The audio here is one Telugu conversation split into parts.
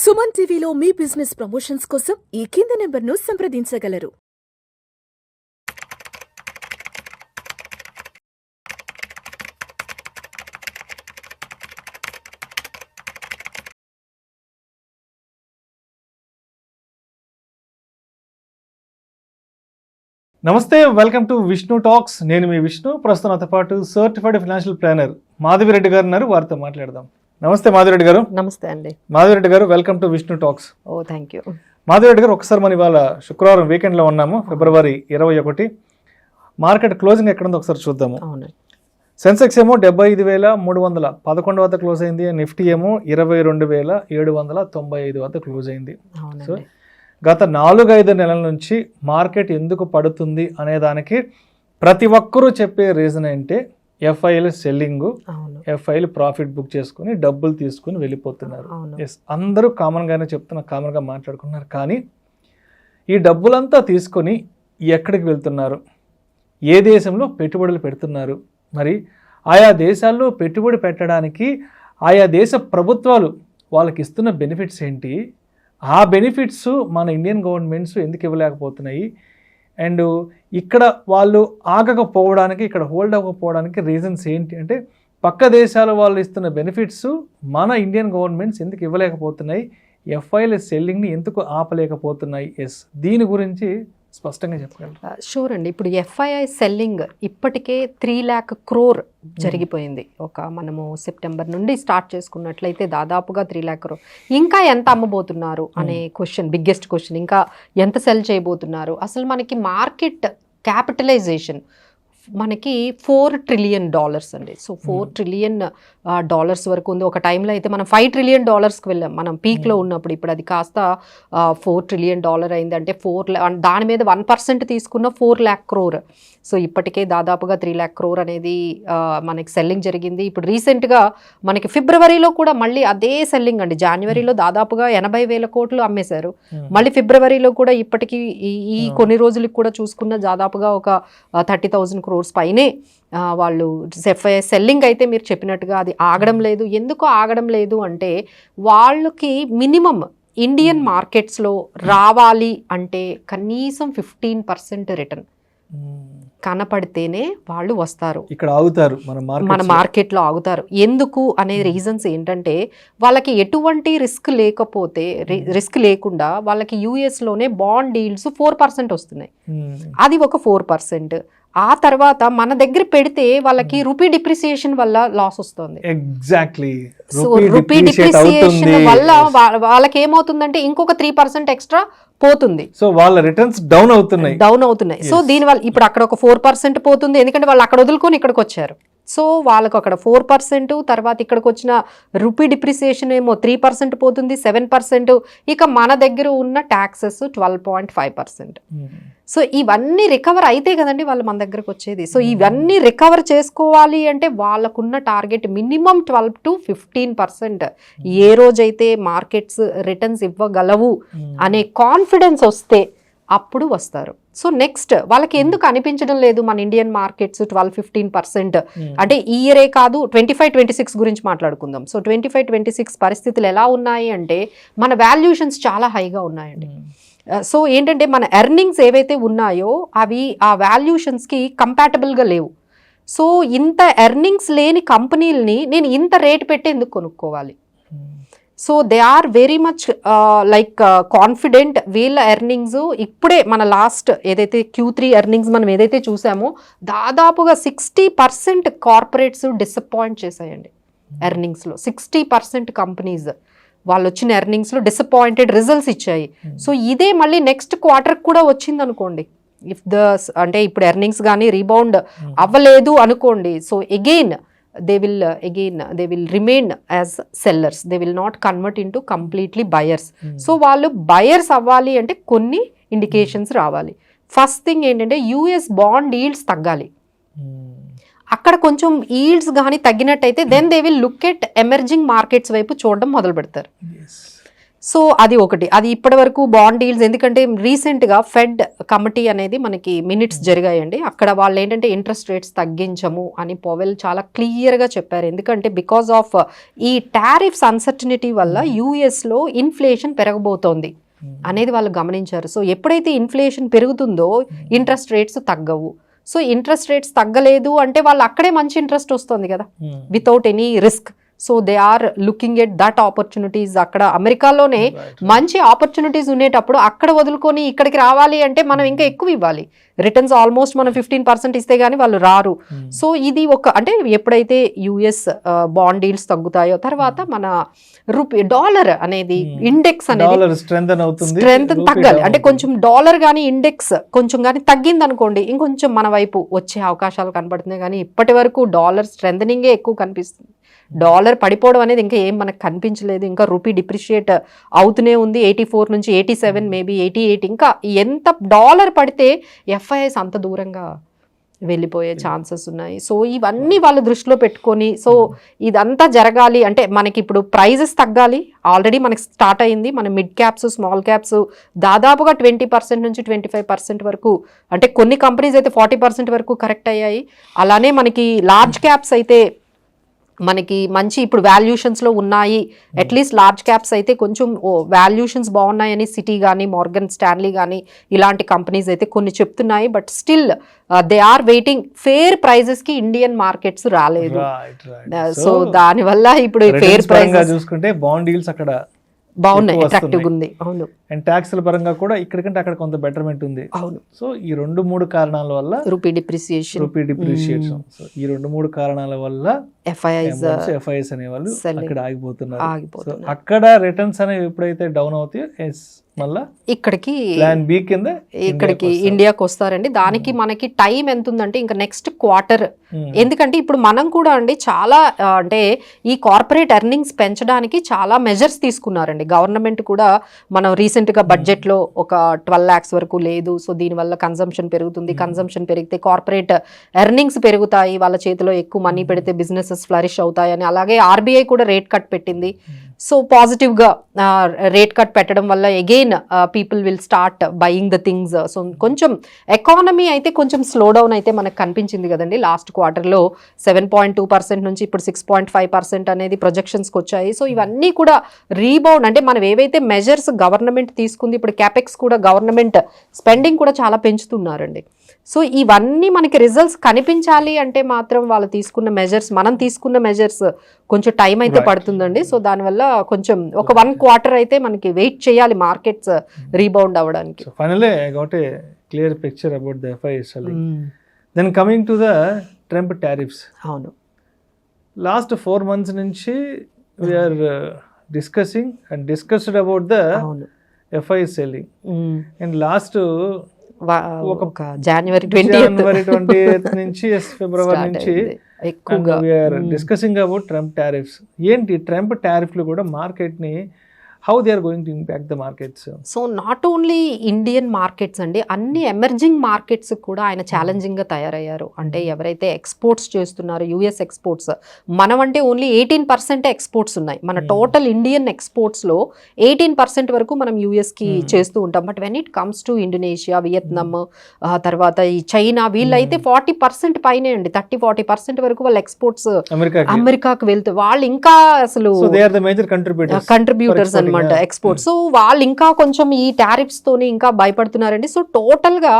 సుమన్ టీవీలో మీ బిజినెస్ ప్రమోషన్స్ కోసం ఈ కింది నెంబర్ను సంప్రదించగలరు. నమస్తే, వెల్కమ్ టు విష్ణు టాక్స్. నేను మీ విష్ణు. ప్రస్తుతం నాతో పాటు సర్టిఫైడ్ ఫైనాన్షియల్ ప్లానర్ మాధవిరెడ్డి గారు ఉన్నారు. వారితో మాట్లాడదాం. నమస్తే మాధవిరెడ్డి గారు. నమస్తే అండి. మాధవిరెడ్డి గారు, welcome to Vishnu talks. Oh thank you. Madhavi Reddy గారు, ఒకసారి మనం ఇవాళ శుక్రవారం వీకెండ్లో ఉన్నాము, ఫిబ్రవరి 21. మార్కెట్ క్లోజింగ్ ఎక్కడుందో ఒకసారి చూద్దాము. అవును. సెన్సెక్స్ ఏమో 75,311 వద్ద క్లోజ్ అయింది. నిఫ్టీ ఏమో 22,795 వద్ద క్లోజ్ అయింది. సో గత 4-5 నెలల నుంచి మార్కెట్ ఎందుకు పడుతుంది అనే దానికి ప్రతి ఒక్కరూ చెప్పే రీజన్ ఏంటి, ఎఫ్ఐలు సెల్లింగ్, ఎఫ్ఐలు ప్రాఫిట్ బుక్ చేసుకుని డబ్బులు తీసుకుని వెళ్ళిపోతున్నారు. ఎస్, అందరూ కామన్గానే చెప్తున్నారు, కామన్గా మాట్లాడుకున్నారు. కానీ ఈ డబ్బులంతా తీసుకొని ఎక్కడికి వెళ్తున్నారు, ఏ దేశంలో పెట్టుబడులు పెడుతున్నారు, మరి ఆయా దేశాల్లో పెట్టుబడి పెట్టడానికి ఆయా దేశ ప్రభుత్వాలు వాళ్ళకి ఇస్తున్న బెనిఫిట్స్ ఏంటి, ఆ బెనిఫిట్స్ మన ఇండియన్ గవర్నమెంట్స్ ఎందుకు ఇవ్వలేకపోతున్నాయి, అండ్ ఇక్కడ వాళ్ళు ఆగకపోవడానికి, ఇక్కడ హోల్డ్ అవ్వకపోవడానికి రీజన్స్ ఏంటి అంటే, పక్క దేశాల వాళ్ళు ఇస్తున్న బెనిఫిట్స్ మన ఇండియన్ గవర్నమెంట్స్ ఎందుకు ఇవ్వలేకపోతున్నాయి, ఎఫ్ఐల సెల్లింగ్ని ఎందుకు ఆపలేకపోతున్నాయి. ఎస్, దీని గురించి స్పష్టంగా చెప్పగలరు? షూర్ అండి. ఇప్పుడు ఎఫ్ఐఐ సెల్లింగ్ ఇప్పటికే 3 lakh crore జరిగిపోయింది. మనము సెప్టెంబర్ నుండి స్టార్ట్ చేసుకున్నట్లయితే దాదాపుగా 3 lakh crore. ఇంకా ఎంత అమ్మబోతున్నారు అనే క్వశ్చన్, బిగ్గెస్ట్ క్వశ్చన్. ఇంకా ఎంత సెల్ చేయబోతున్నారు? అసలు మనకి మార్కెట్ క్యాపిటలైజేషన్ మనకి $4 trillion అండి. సో $4 trillion వరకు ఉంది. ఒక టైంలో అయితే మనం $5 trillion వెళ్ళాం మనం పీక్లో ఉన్నప్పుడు. ఇప్పుడు అది కాస్త $4 trillion అయింది. అంటే దాని మీద 1% తీసుకున్న 4 lakh crore. సో ఇప్పటికే దాదాపుగా 3 lakh crore అనేది మనకి సెల్లింగ్ జరిగింది. ఇప్పుడు రీసెంట్గా మనకి ఫిబ్రవరిలో కూడా మళ్ళీ అదే సెల్లింగ్ అండి. జనవరిలో దాదాపుగా 80,000 కోట్లు అమ్మేశారు. మళ్ళీ ఫిబ్రవరిలో కూడా ఇప్పటికీ ఈ కొన్ని రోజులకి కూడా చూసుకున్న దాదాపుగా ఒక 30,000 crores పైనే వాళ్ళు ఎఫ్ఐఐ సెల్లింగ్ అయితే మీరు చెప్పినట్టుగా అది ఆగడం లేదు. ఎందుకు ఆగడం లేదు అంటే, వాళ్ళకి మినిమం ఇండియన్ మార్కెట్స్లో రావాలి అంటే కనీసం 15% రిటర్న్ కనపడితేనే వాళ్ళు వస్తారు, ఇక్కడ ఆగుతారు, మన మార్కెట్లో ఆగుతారు. ఎందుకు అనే రీజన్స్ ఏంటంటే, వాళ్ళకి ఎటువంటి రిస్క్ లేకుండా వాళ్ళకి యూఎస్లోనే బాండ్ డీల్స్ 4% వస్తున్నాయి. అది ఒక 4%. ఆ తర్వాత మన దగ్గర పెడితే వాళ్ళకి రూపీ డిప్రిసియేషన్ వల్ల లాస్ వస్తుంది. ఎగ్జాక్ట్లీ. సో రూపీ డిప్రిసియేషన్ వల్ల వాళ్ళకి ఏమవుతుందంటే ఇంకొక 3% ఎక్స్ట్రా పోతుంది. సో వాళ్ళ రిటర్న్స్ డౌన్ అవుతున్నాయి. సో దీనివల్ల ఇప్పుడు అక్కడ ఒక 4% పోతుంది, ఎందుకంటే వాళ్ళు అక్కడ వదులుకొని ఇక్కడికి వచ్చారు. సో వాళ్ళకు అక్కడ 4%, తర్వాత ఇక్కడికి వచ్చిన రూపీ డిప్రిసియేషన్ ఏమో 3% పోతుంది, 7%. ఇక మన దగ్గర ఉన్న ట్యాక్సెస్ 12.5%. సో ఇవన్నీ రికవర్ అయితే కదండి వాళ్ళు మన దగ్గరకు వచ్చేది. సో ఇవన్నీ రికవర్ చేసుకోవాలి అంటే వాళ్ళకున్న టార్గెట్ మినిమం 12 to 15%. ఏ రోజైతే మార్కెట్స్ రిటర్న్స్ ఇవ్వగలవు అనే కాన్ఫిడెన్స్ వస్తే అప్పుడు వస్తారు. సో నెక్స్ట్ వాళ్ళకి ఎందుకు అనిపించడం లేదు మన ఇండియన్ మార్కెట్స్ 12-15%? అంటే ఈ ఇయరే కాదు, 25-26 గురించి మాట్లాడుకుందాం. సో 25-26 పరిస్థితులు ఎలా ఉన్నాయి అంటే, మన వాల్యూషన్స్ చాలా హైగా ఉన్నాయండి. సో ఏంటంటే మన ఎర్నింగ్స్ ఏవైతే ఉన్నాయో అవి ఆ వాల్యూషన్స్కి కంపాటబుల్గా లేవు. సో ఇంత ఎర్నింగ్స్ లేని కంపెనీలని నేను ఇంత రేట్ పెట్టి ఎందుకు కొనుక్కోవాలి? So they are very much confident. వీళ్ళ ఎర్నింగ్స్ ఇప్పుడే మన లాస్ట్ ఏదైతే Q3 ఎర్నింగ్స్ మనం ఏదైతే చూసామో దాదాపుగా 60% కార్పొరేట్స్ డిసప్పాయింట్ చేశాయండి ఎర్నింగ్స్లో. 60% కంపెనీస్ వాళ్ళు వచ్చిన ఎర్నింగ్స్లో డిసప్పాయింటెడ్ రిజల్ట్స్ ఇచ్చాయి. సో ఇదే మళ్ళీ నెక్స్ట్ క్వార్టర్కి కూడా వచ్చింది అనుకోండి, అంటే ఇప్పుడు ఎర్నింగ్స్ కానీ రీబౌండ్ అవ్వలేదు అనుకోండి, so again they will remain as sellers. They will not convert into completely buyers. So వాళ్ళు బయర్స్ అవ్వాలి అంటే కొన్ని ఇండికేషన్స్ రావాలి. ఫస్ట్ థింగ్ ఏంటంటే యూఎస్ బాండ్ ఈల్డ్స్ తగ్గాలి. అక్కడ కొంచెం ఈల్డ్స్ కానీ తగ్గినట్టయితే then they will look at emerging markets వైపు చూడడం మొదలు పెడతారు. సో అది ఒకటి, అది ఇప్పటి వరకు బాండ్ డీల్స్, ఎందుకంటే రీసెంట్గా ఫెడ్ కమిటీ అనేది మనకి మినిట్స్ జరిగాయండి. అక్కడ వాళ్ళు ఏంటంటే ఇంట్రెస్ట్ రేట్స్ తగ్గించము అని పవెల్ చాలా క్లియర్గా చెప్పారు. ఎందుకంటే బికాస్ ఆఫ్ ఈ టారిఫ్స్ అన్సర్టనిటీ వల్ల యూఎస్లో ఇన్ఫ్లేషన్ పెరగబోతోంది అనేది వాళ్ళు గమనించారు. సో ఎప్పుడైతే ఇన్ఫ్లేషన్ పెరుగుతుందో ఇంట్రెస్ట్ రేట్స్ తగ్గవు. సో ఇంట్రెస్ట్ రేట్స్ తగ్గలేదు అంటే వాళ్ళు అక్కడే మంచి ఇంట్రెస్ట్ వస్తుంది కదా, without any risk. So they are looking at that opportunities. అక్కడ అమెరికాలోనే మంచి ఆపర్చునిటీస్ ఉండేటప్పుడు అక్కడ వదులుకొని ఇక్కడికి రావాలి అంటే మనం ఇంకా ఎక్కువ ఇవ్వాలి. రిటర్న్స్ ఆల్మోస్ట్ మనం 15% ఇస్తే గానీ వాళ్ళు రారు. సో ఇది ఒక, అంటే ఎప్పుడైతే యుఎస్ బాండ్ డీల్స్ తగ్గుతాయో తర్వాత మన రూపీ డాలర్ అనేది ఇండెక్స్ అనేది స్ట్రెంత్ తగ్గాలి. అంటే కొంచెం డాలర్ కానీ ఇండెక్స్ కొంచెం కానీ తగ్గింది అనుకోండి ఇంకొంచెం మన వైపు వచ్చే అవకాశాలు కనబడుతున్నాయి. కానీ ఇప్పటి వరకు డాలర్ స్ట్రెంథనింగే ఎక్కువ కనిపిస్తుంది. డాలర్ పడిపోవడం అనేది ఇంకా ఏం మనకు కనిపించలేదు. ఇంకా రూపీ డిప్రిషియేట్ అవుతూనే ఉంది. 84 నుంచి 87, మేబీ 88. ఇంకా ఎంత డాలర్ పడితే ఎఫ్ఐఎస్ అంత దూరంగా వెళ్ళిపోయే ఛాన్సెస్ ఉన్నాయి. సో ఇవన్నీ వాళ్ళు దృష్టిలో పెట్టుకొని, సో ఇదంతా జరగాలి అంటే మనకి ఇప్పుడు ప్రైజెస్ తగ్గాలి. ఆల్రెడీ మనకి స్టార్ట్ అయింది. మన మిడ్ క్యాప్స్, స్మాల్ క్యాప్స్ దాదాపుగా 20% నుంచి 25% వరకు, అంటే కొన్ని కంపెనీస్ అయితే 40% వరకు కరెక్ట్ అయ్యాయి. అలానే మనకి లార్జ్ క్యాప్స్ అయితే మనకి మంచి ఇప్పుడు వాల్యూషన్స్లో ఉన్నాయి. అట్లీస్ట్ లార్జ్ క్యాప్స్ అయితే కొంచెం వాల్యూషన్స్ బాగున్నాయని సిటీ కానీ మార్గన్ స్టాన్లీ కానీ ఇలాంటి కంపెనీస్ అయితే కొన్ని చెప్తున్నాయి. But still they are waiting. Fair ప్రైజెస్కి ఇండియన్ మార్కెట్స్ రాలేదు. సో దానివల్ల ఇప్పుడు ఫేర్ ప్రైజెస్ చూసుకుంటే బాండ్ డీల్స్ అక్కడ బాగున్నాయి, అట్రాక్టివ్గా ఉంది. అవును, అండ్ ట్యాక్స్ల పరంగా కూడా ఇక్కడికంటే అక్కడ కొంత బెటర్మెంట్ ఉంది. అవును. సో ఈ 2-3 కారణాల వల్ల రూపీ డిప్రిసియేషన్ సో ఈ 2-3 కారణాల వల్ల ఎఫ్ఐఎస్ అనేవాళ్ళు అక్కడ ఆగిపోతున్నారు. సో అక్కడ రిటర్న్స్ అనేవి ఎప్పుడైతే డౌన్ అవుతాయో మళ్ళా ఇక్కడికి ప్లాన్ బి కింద ఇక్కడికి ఇండియాకి వస్తారండి. దానికి మనకి టైం ఎంత ఉందంటే ఇంకా నెక్స్ట్ క్వార్టర్. ఎందుకంటే ఇప్పుడు మనం కూడా అండి చాలా అంటే ఈ కార్పొరేట్ ఎర్నింగ్స్ పెంచడానికి చాలా మెజర్స్ తీసుకున్నారండి గవర్నమెంట్ కూడా. మనం రీసెంట్గా బడ్జెట్లో ఒక 12 lakhs వరకు లేదు. సో దీనివల్ల కన్సంప్షన్ పెరుగుతుంది. కన్సంప్షన్ పెరిగితే కార్పొరేట్ ఎర్నింగ్స్ పెరుగుతాయి. వాళ్ళ చేతిలో ఎక్కువ మనీ పెడితే బిజినెసెస్ ఫ్లరిష్ అవుతాయని. అలాగే ఆర్బీఐ కూడా రేట్ కట్ పెట్టింది. సో పాజిటివ్గా రేట్ కట్ పెట్టడం వల్ల again people will start buying the things. So కొంచెం ఎకానమీ అయితే కొంచెం స్లో డౌన్ అయితే మనకు కనిపించింది కదండి. లాస్ట్ క్వార్టర్లో 7.2% నుంచి ఇప్పుడు 6.5% అనేది ప్రొజెక్షన్స్కి వచ్చాయి. సో ఇవన్నీ కూడా రీబౌండ్, అంటే మనం ఏవైతే మెజర్స్ గవర్నమెంట్ తీసుకుంది, ఇప్పుడు క్యాపెక్స్ కూడా గవర్నమెంట్ స్పెండింగ్ కూడా చాలా పెంచుతున్నారండి. సో ఇవన్నీ మనకి రిజల్ట్స్ కనిపించాలి అంటే మాత్రం వాళ్ళు తీసుకున్న మెజర్స్, మనం తీసుకున్న మెజర్స్ కొంచెం టైం అయితే పడుతుందండి. సో దానివల్ల కొంచెం ఒక 1 quarter అయితే మనకి వెయిట్ చేయాలి మార్కెట్స్ రీబౌండ్ అవ్వడానికి. Finally I got a clear picture about the FIs. Then coming to the Trump tariffs. అవును, లాస్ట్ 4 months నుంచి we are discussing and discussed about the FIs selling. And last ఒక జనవరి 20th నుంచి ఫిబ్రవరి నుంచి డిస్కసింగ్ అబౌట్ ట్రంప్ టారిఫ్స్. ఏంటి ట్రంప్ టారిఫ్లు కూడా మార్కెట్ ని how they are going to impact the markets? So not only Indian markets అండి, అన్ని ఎమర్జింగ్ మార్కెట్స్ కూడా ఆయన ఛాలెంజింగ్గా తయారయ్యారు. అంటే ఎవరైతే ఎక్స్పోర్ట్స్ చేస్తున్నారో యూఎస్ ఎక్స్పోర్ట్స్, మనం అంటే ఓన్లీ 18% ఎక్స్పోర్ట్స్ ఉన్నాయి. మన టోటల్ ఇండియన్ ఎక్స్పోర్ట్స్లో 18% వరకు మనం యూఎస్కి చేస్తూ ఉంటాం. But when it comes to Indonesia, Vietnam, తర్వాత ఈ చైనా, వీళ్ళైతే 40% పైనే అండి. 30-40% వరకు వాళ్ళ ఎక్స్పోర్ట్స్ అమెరికాకు వెళ్తూ వాళ్ళు ఇంకా అసలు కంట్రిబ్యూటర్స్ అనమాట ఎక్స్పోర్ట్. సో వాళ్ళు ఇంకా కొంచెం ఈ టారిఫ్స్ తోని ఇంకా భయపడుతున్నారండి. సో టోటల్ గా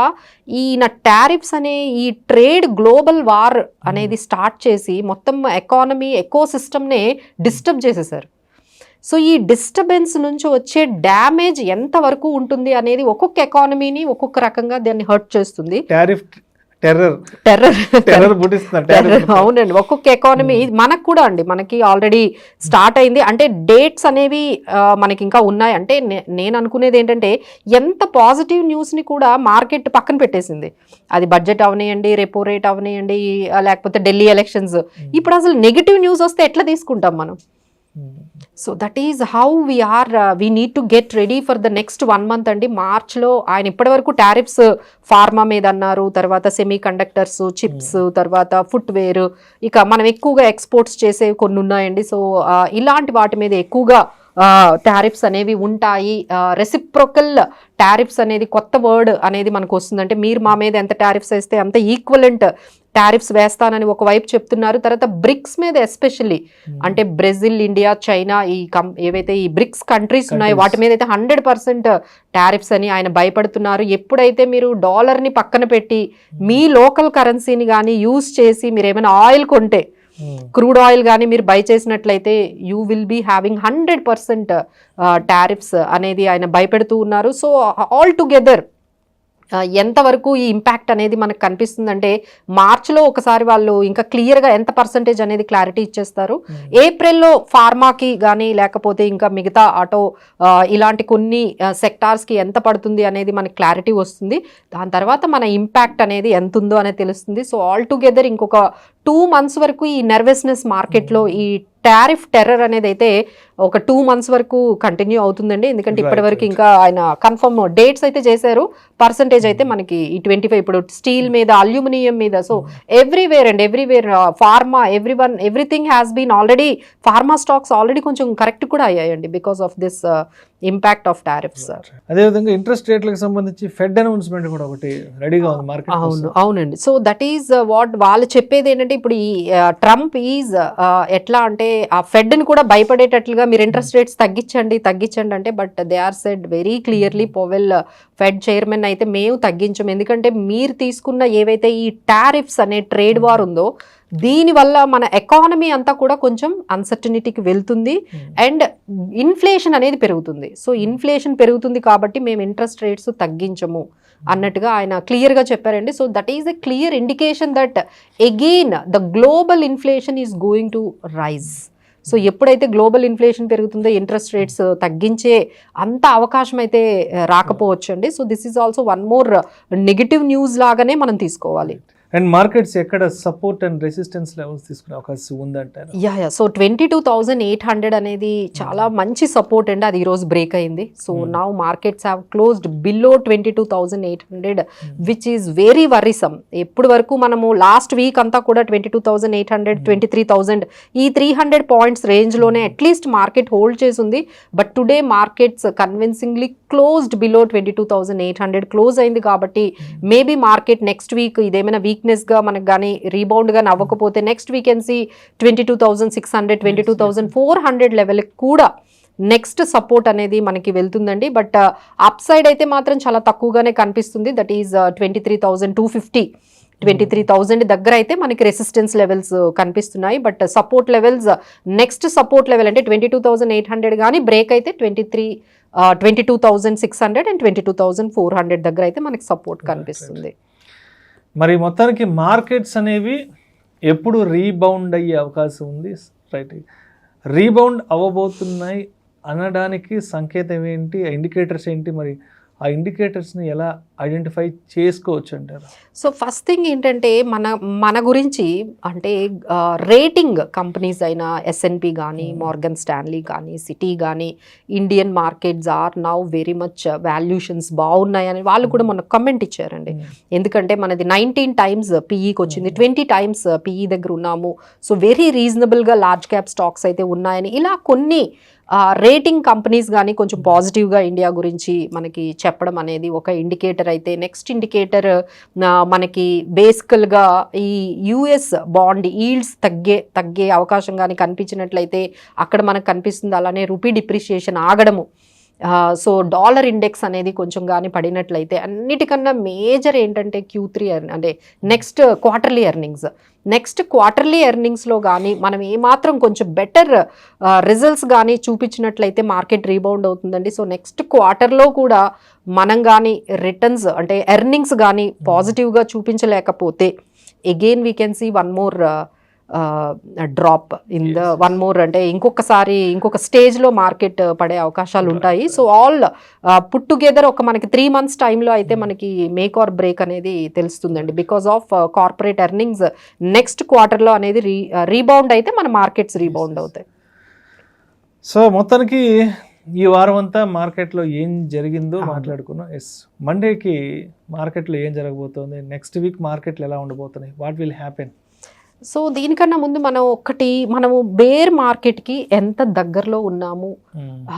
ఈ టారిఫ్స్ అనే ఈ ట్రేడ్ గ్లోబల్ వార్ అనేది స్టార్ట్ చేసి మొత్తం ఎకానమీ ఎకో సిస్టమ్ నే డిస్టర్బ్ చేసేసారు. సో ఈ డిస్టర్బెన్స్ నుంచి వచ్చే డ్యామేజ్ ఎంత వరకు ఉంటుంది అనేది ఒక్కొక్క ఎకానమీని ఒక్కొక్క రకంగా దాన్ని హర్ట్ చేస్తుంది. అవునండి, ఒక్కొక్క ఎకానమీ. మనకు కూడా అండి, మనకి ఆల్రెడీ స్టార్ట్ అయింది. అంటే డేట్స్ అనేవి మనకి ఇంకా ఉన్నాయి. అంటే నేను అనుకునేది ఏంటంటే ఎంత పాజిటివ్ న్యూస్ని కూడా మార్కెట్ పక్కన పెట్టేసింది. అది బడ్జెట్ అవనియండి, రెపో రేట్ అవనియండి, లేకపోతే ఢిల్లీ ఎలక్షన్స్. ఇప్పుడు అసలు నెగిటివ్ న్యూస్ వస్తే ఎట్లా తీసుకుంటాం మనం? So that is how we need to get ready for the next 1 month అండి. మార్చ్లో ఆయన ఇప్పటి వరకు టారిఫ్స్ ఫార్మా మీద అన్నారు, తర్వాత సెమీ కండక్టర్స్, చిప్స్, తర్వాత ఫుట్వేర్, ఇక మనం ఎక్కువగా ఎక్స్పోర్ట్స్ చేసే కొన్ని ఉన్నాయండి. సో ఇలాంటి వాటి మీద ఎక్కువగా టారిఫ్స్ అనేవి ఉంటాయి. రెసిప్రోకల్ టారిఫ్స్ అనేది కొత్త వర్డ్ అనేది మనకు వస్తుంది. అంటే మీరు మా మీద ఎంత టారిఫ్స్ వేస్తే అంత ఈక్వలెంట్ టారిఫ్స్ వేస్తానని ఒకవైపు చెప్తున్నారు. తర్వాత బ్రిక్స్ మీద ఎస్పెషల్లీ అంటే బ్రెజిల్, ఇండియా, చైనా ఏవైతే ఈ బ్రిక్స్ కంట్రీస్ ఉన్నాయో వాటి మీద అయితే 100% టారిఫ్స్ అని ఆయన భయపడుతున్నారు. ఎప్పుడైతే మీరు డాలర్ని పక్కన పెట్టి మీ లోకల్ కరెన్సీని కానీ యూజ్ చేసి మీరు ఏమైనా ఆయిల్ కొంటే, క్రూడ్ ఆయిల్ కానీ మీరు బై చేసినట్లయితే you will be having 100% tariffs అనేది ఆయన భయపెడుతూ ఉన్నారు. సో ఆల్ టుగెదర్ ఎంతవరకు ఈ ఇంపాక్ట్ అనేది మనకు కనిపిస్తుందంటే మార్చ్లో ఒకసారి వాళ్ళు ఇంకా క్లియర్గా ఎంత పర్సంటేజ్ అనేది క్లారిటీ ఇచ్చేస్తారు. ఏప్రిల్లో ఫార్మాకి కానీ లేకపోతే ఇంకా మిగతా ఆటో ఇలాంటి కొన్ని సెక్టార్స్కి ఎంత పడుతుంది అనేది మనకి క్లారిటీ వస్తుంది. దాని తర్వాత మన ఇంపాక్ట్ అనేది ఎంత ఉందో అనేది తెలుస్తుంది. సో ఆల్ టుగెదర్ ఇంకొక 2 months వరకు ఈ నర్వస్నెస్ మార్కెట్లో ఈ టారిఫ్ టెర్రర్ అనేది అయితే ఒక 2 months వరకు కంటిన్యూ అవుతుందండి. ఎందుకంటే ఇప్పటి వరకు ఇంకా ఆయన కన్ఫర్మ్ డేట్స్ అయితే చేశారు, పర్సంటేజ్ అయితే మనకి ఈ 25 ఇప్పుడు స్టీల్ మీద, అల్యూమినియం మీద, so everywhere and everywhere pharma everything has been already, pharma stocks already కొంచెం కరెక్ట్ కూడా అయ్యాయండి because of this impact of tariffs. అదేవిధంగా ఇంట్రెస్ట్ రేట్లకు సంబంధించి ఫెడ్ అనౌన్స్మెంట్ కూడా ఒకటి రెడీగా ఉంది మార్కెట్. అవునండి. సో దట్ ఈస్ వాట్ వాళ్ళు చెప్పేది ఏంటంటే ఇప్పుడు ఈ ట్రంప్ ఈజ్ ఎట్లా అంటే ఆ ఫెడ్ ని కూడా భయపడేటట్లుగా మీరు ఇంట్రెస్ట్ రేట్స్ తగ్గించండి అంటే, but they are said very clearly, Powell Fed chairman అయితే మేము తగ్గించము, ఎందుకంటే మీరు తీసుకున్న ఏవైతే ఈ టారిఫ్స్ అనే ట్రేడ్ వార్ ఉందో దీనివల్ల మన ఎకానమీ అంతా కూడా కొంచెం అన్సర్టనిటీకి వెళ్తుంది అండ్ ఇన్ఫ్లేషన్ అనేది పెరుగుతుంది. సో ఇన్ఫ్లేషన్ పెరుగుతుంది కాబట్టి మేము ఇంట్రెస్ట్ రేట్స్ తగ్గించము అన్నట్టుగా ఆయన క్లియర్గా చెప్పారండి. So that is a clear indication that again the global inflation is going to rise. So ఎప్పుడైతే గ్లోబల్ ఇన్ఫ్లేషన్ పెరుగుతుందో ఇంట్రెస్ట్ రేట్స్ తగ్గించే అంత అవకాశం అయితే రాకపోవచ్చు అండి. So this is also one more negative news లాగానే మనం తీసుకోవాలి. అండ్ మార్కెట్స్ ఎక్కడ సపోర్ట్ అండ్ రెసిస్టెన్స్ లెవెల్స్ తీసుకునే అవకాశం ఉందంటారు? సో 22,800 అనేది చాలా మంచి సపోర్ట్ అండి, అది ఈరోజు బ్రేక్ అయింది. So now markets have closed below 22,800 which is very వరీసమ్. ఎప్పటి వరకు మనము లాస్ట్ వీక్ అంతా కూడా 22,800, 23,000 ఈ 300 పాయింట్స్ రేంజ్లోనే అట్లీస్ట్ మార్కెట్ హోల్డ్ చేసింది. But today markets convincingly closed below 22,800 close అయింది. కాబట్టి మేబీ మార్కెట్ నెక్స్ట్ వీక్ ఇదేమైనా వీక్నెస్గా మనకు కానీ రీబౌండ్గా అవ్వకపోతే నెక్స్ట్ వీకెన్సీ 22,600, 22,400 లెవెల్కి కూడా నెక్స్ట్ సపోర్ట్ అనేది మనకి వెళ్తుందండి. బట్ అప్ సైడ్ అయితే మాత్రం చాలా తక్కువగానే కనిపిస్తుంది. దట్ ఈజ్ 23,250, 23,000 దగ్గర అయితే మనకి రెసిస్టెన్స్ లెవెల్స్ కనిపిస్తున్నాయి. But support levels next support level అంటే 22,800 కానీ బ్రేక్ అయితే 22,600 అండ్ 22,400 దగ్గర అయితే మనకి సపోర్ట్ కనిపిస్తుంది. మరి మొత్తానికి మార్కెట్స్ అనేవి ఎప్పుడు రీబౌండ్ అయ్యే అవకాశం ఉంది? రైట్, రీబౌండ్ అవ్వబోతున్నాయి అనడానికి సంకేతం ఏంటి, ఇండికేటర్స్ ఏంటి, మరి ఆ ఇండికేటర్స్ని ఎలా ఐడెంటిఫై చేసుకోవచ్చు అంటారు? సో ఫస్ట్ థింగ్ ఏంటంటే మన గురించి అంటే రేటింగ్ కంపెనీస్ అయిన S&P కానీ, మార్గన్ స్టాన్లీ కానీ, సిటీ కానీ, Indian markets are now very much valuations బాగున్నాయని వాళ్ళు కూడా మొన్న కమెంట్ ఇచ్చారండి. ఎందుకంటే మనది 19 times PEకి వచ్చింది, 20 times PE దగ్గర ఉన్నాము. సో వెరీ రీజనబుల్గా లార్జ్ క్యాప్ స్టాక్స్ అయితే ఉన్నాయని ఇలా కొన్ని రేటింగ్ కంపెనీస్ కానీ కొంచెం పాజిటివ్గా ఇండియా గురించి మనకి చెప్పడం అనేది ఒక ఇండికేటర్ అయితే, నెక్స్ట్ ఇండికేటర్ మనకి బేసికల్గా ఈ US బాండ్ ఈల్డ్స్ తగ్గే అవకాశం కానీ కనిపించినట్లయితే అక్కడ మనకు కనిపిస్తుంది. అలానే రూపీ డిప్రిషియేషన్ ఆగడము, సో డాలర్ ఇండెక్స్ అనేది కొంచెం కానీ పడినట్లయితే, అన్నిటికన్నా మేజర్ ఏంటంటే Q3 అంటే నెక్స్ట్ క్వార్టర్లీ ఎర్నింగ్స్లో కానీ మనం ఏమాత్రం కొంచెం బెటర్ రిజల్ట్స్ కానీ చూపించినట్లయితే మార్కెట్ రీబౌండ్ అవుతుందండి. సో నెక్స్ట్ క్వార్టర్లో కూడా మనం కానీ రిటర్న్స్ అంటే ఎర్నింగ్స్ కానీ పాజిటివ్గా చూపించలేకపోతే again we can see one more drop in the one more అంటే ఇంకొక స్టేజ్లో మార్కెట్ పడే అవకాశాలు ఉంటాయి. సో ఆల్ పుట్ టుగెదర్ ఒక మనకి 3 months టైంలో అయితే మనకి మేక్ ఆర్ బ్రేక్ అనేది తెలుస్తుందండి. Because of corporate earnings next క్వార్టర్లో అనేది రీబౌండ్ అయితే మన మార్కెట్స్ రీబౌండ్ అవుతాయి. సో మొత్తానికి ఈ వారం అంతా మార్కెట్లో ఏం జరిగిందో మాట్లాడుకున్నాం. మండేకి మార్కెట్లో ఏం జరగబోతోంది, నెక్స్ట్ వీక్ మార్కెట్లు ఎలా ఉండబోతున్నాయి, వాట్ విల్ హ్యాపెన్? సో దీనికన్నా ముందు మనము బేర్ మార్కెట్కి ఎంత దగ్గరలో ఉన్నాము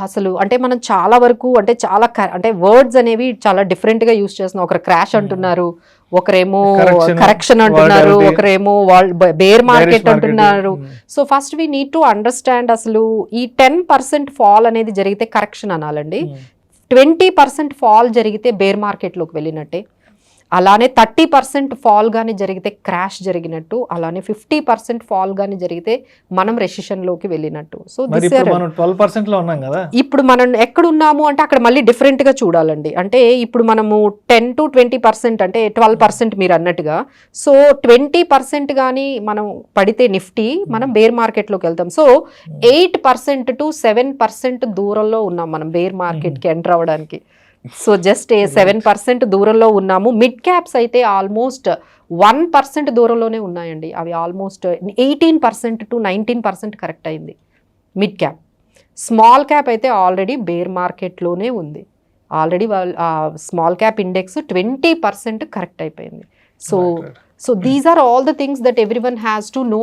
అసలు అంటే మనం చాలా వరకు అంటే చాలా అంటే వర్డ్స్ అనేవి చాలా డిఫరెంట్గా యూజ్ చేస్తున్నాం. ఒకరు క్రాష్ అంటున్నారు, ఒకరేమో కరెక్షన్ అంటున్నారు, ఒకరేమో బేర్ మార్కెట్ అంటున్నారు. So first we need to understand అసలు ఈ 10% ఫాల్ అనేది జరిగితే కరెక్షన్ అనాలండి, 20% ఫాల్ జరిగితే బేర్ మార్కెట్లోకి వెళ్ళినట్టే, అలానే 30% ఫాల్ కానీ జరిగితే క్రాష్ జరిగినట్టు, అలానే 50% ఫాల్ కానీ జరిగితే మనం రెసిషన్లోకి వెళ్ళినట్టు. సో ఇప్పుడు మనం ఎక్కడున్నాము అంటే అక్కడ మళ్ళీ డిఫరెంట్గా చూడాలండి. అంటే ఇప్పుడు మనము 10 to 20% అంటే 12% మీరు అన్నట్టుగా, సో 20% కానీ మనం పడితే నిఫ్టీ మనం బేర్ మార్కెట్లోకి వెళ్తాం. సో 8% to 7% దూరంలో ఉన్నాం మనం బేర్ మార్కెట్కి ఎంటర్ అవ్వడానికి. సో జస్ట్ 7% దూరంలో ఉన్నాము. మిడ్ క్యాప్స్ అయితే ఆల్మోస్ట్ 1% దూరంలోనే ఉన్నాయండి. అవి ఆల్మోస్ట్ 18% to 19% కరెక్ట్ అయింది మిడ్ క్యాప్. స్మాల్ క్యాప్ అయితే ఆల్రెడీ బేర్ మార్కెట్లోనే ఉంది. Already small cap index 20% correct అయిపోయింది. So these are all the things that every one has to know.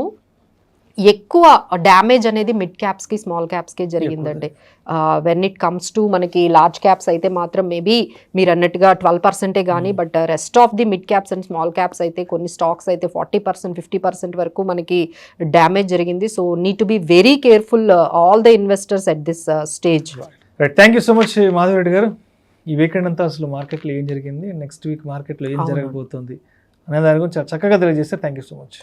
ఎక్కువ డ్యామేజ్ అనేది మిడ్ క్యాప్స్కి స్మాల్ క్యాప్స్కి జరిగిందండి. వెన్ ఇట్ కమ్స్ టు మనకి లార్జ్ క్యాప్స్ అయితే మాత్రం మేబీ మీరు అన్నట్టుగా 12% కానీ, but rest of the mid caps and small caps అయితే కొన్ని స్టాక్స్ అయితే 40% 50% వరకు మనకి డ్యామేజ్ జరిగింది. So need to be very careful all the investors at this stage. Thank you so much Madhav Reddy గారు. ఈ వీకెండ్ అంతా అసలు మార్కెట్లో ఏం జరిగింది, నెక్స్ట్ వీక్ మార్కెట్లో ఏం జరగబోతుంది అనే దాని గురించి చక్కగా తెలియజేస్తే థ్యాంక్ యూ సో మచ్.